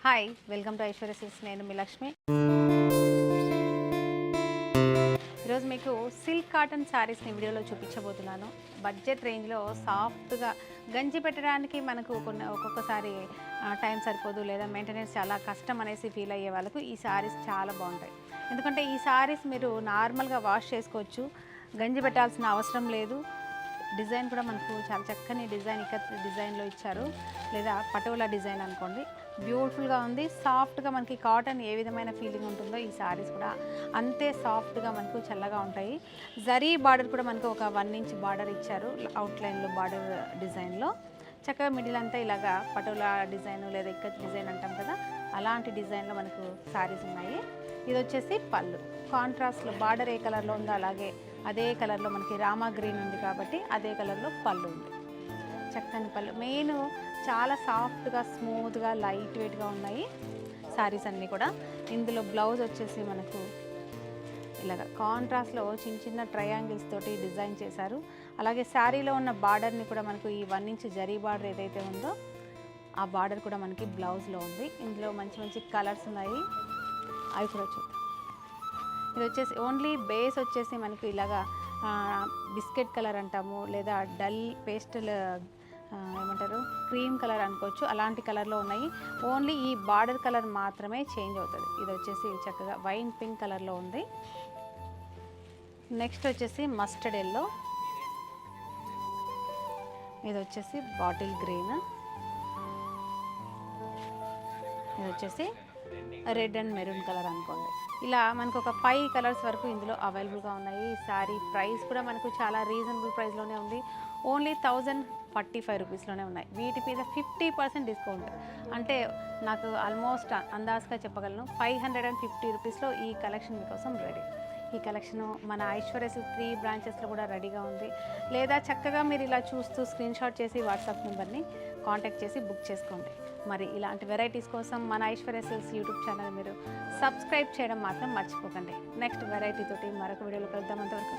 Hi welcome to Aishwarya silks. నేను మీ లక్ష్మి. ఈరోజు మీకు సిల్క్ కాటన్ శారీస్ని వీడియోలో చూపించబోతున్నాను. బడ్జెట్ రేంజ్లో సాఫ్ట్గా గంజి పెట్టడానికి మనకు ఒక్కొక్కసారి టైం సరిపోదు, లేదా మెయింటెనెన్స్ చాలా కష్టం అనేసి ఫీల్ అయ్యే వాళ్ళకు ఈ శారీస్ చాలా బాగుంటాయి. ఎందుకంటే ఈ శారీస్ మీరు నార్మల్గా వాష్ చేసుకోవచ్చు, గంజి పెట్టాల్సిన అవసరం లేదు. డిజైన్ కూడా మనకు చాలా చక్కని డిజైన్లో ఇచ్చారు, లేదా పటోలా డిజైన్ అనుకోండి. బ్యూటిఫుల్గా ఉంది. సాఫ్ట్గా మనకి కాటన్ ఏ విధమైన ఫీలింగ్ ఉంటుందో ఈ శారీస్ కూడా అంతే సాఫ్ట్గా మనకు చల్లగా ఉంటాయి. జరీ బార్డర్ కూడా మనకు ఒక 1 ఇంచ్ బార్డర్ ఇచ్చారు, అవుట్లైన్లో బార్డర్ డిజైన్లో. చక్కగా మిడిల్ అంతా ఇలాగా పటోలా డిజైన్ లేదా ఇక్కత్ డిజైన్ అంటాం కదా, అలాంటి డిజైన్లో మనకు శారీస్ ఉన్నాయి. ఇది వచ్చేసి పళ్ళు. కాంట్రాస్ట్లో బార్డర్ ఏ కలర్లో ఉందో అలాగే అదే కలర్లో మనకి రామా గ్రీన్ ఉంది కాబట్టి అదే కలర్లో పళ్ళు ఉంది. చక్కని పళ్ళు. మెయిన్ చాలా సాఫ్ట్గా, స్మూత్గా, లైట్ వెయిట్గా ఉన్నాయి శారీస్ అన్నీ కూడా. ఇందులో బ్లౌజ్ వచ్చేసి మనకు ఇలాగ కాంట్రాస్ట్లో చిన్న చిన్న ట్రయాంగిల్స్ తోటి డిజైన్ చేశారు. అలాగే శారీలో ఉన్న బార్డర్ని కూడా మనకు ఈ 1 ఇంచ్ జరీ బార్డర్ ఏదైతే ఉందో ఆ బార్డర్ కూడా మనకి బ్లౌజ్లో ఉంది. ఇందులో మంచి మంచి కలర్స్ ఉన్నాయి, అవి కూడా చూద్దాం. ఇది వచ్చేసి ఓన్లీ బేస్ వచ్చేసి మనకు ఇలాగా బిస్కెట్ కలర్ అంటాము, లేదా డల్ పేస్టల్ ఏమంటారు క్రీమ్ కలర్ అనుకోవచ్చు, అలాంటి కలర్లో ఉన్నాయి. ఓన్లీ ఈ బార్డర్ కలర్ మాత్రమే చేంజ్ అవుతుంది. ఇది వచ్చేసి చక్కగా వైన్ పింక్ కలర్లో ఉంది. నెక్స్ట్ వచ్చేసి మస్టర్డ్ ఎల్లో, ఇది వచ్చేసి బాటిల్ గ్రీన్, ఇది వచ్చేసి రెడ్ అండ్ మెరూన్ కలర్ అనుకోండి. ఇలా మనకు ఒక 5 కలర్స్ వరకు ఇందులో అవైలబుల్గా ఉన్నాయి. ఈ శారీ ప్రైస్ కూడా మనకు చాలా రీజనబుల్ ప్రైస్లోనే ఉంది. ఓన్లీ 1045 రూపీస్లోనే ఉన్నాయి. వీటి మీద 50% డిస్కౌంట్. అంటే నాకు ఆల్మోస్ట్ అందాజుగా చెప్పగలను 550 రూపీస్లో ఈ కలెక్షన్ మీకోసం రెడీ. ఈ కలెక్షన్ మన ఐశ్వర్య సిల్క్ 3 బ్రాంచెస్లో కూడా రెడీగా ఉంది. లేదా చక్కగా మీరు ఇలా చూస్తూ స్క్రీన్ షాట్ చేసి వాట్సాప్ నెంబర్ని కాంటాక్ట్ చేసి బుక్ చేసుకోండి. మరి ఇలాంటి వెరైటీస్ కోసం మన ఐశ్వర్య సిల్క్స్ యూట్యూబ్ ఛానల్ మీరు సబ్స్క్రైబ్ చేయడం మాత్రం మర్చిపోకండి. నెక్స్ట్ వెరైటీ తోటి మరొక వీడియోలో కలుద్దాం. అంతవరకు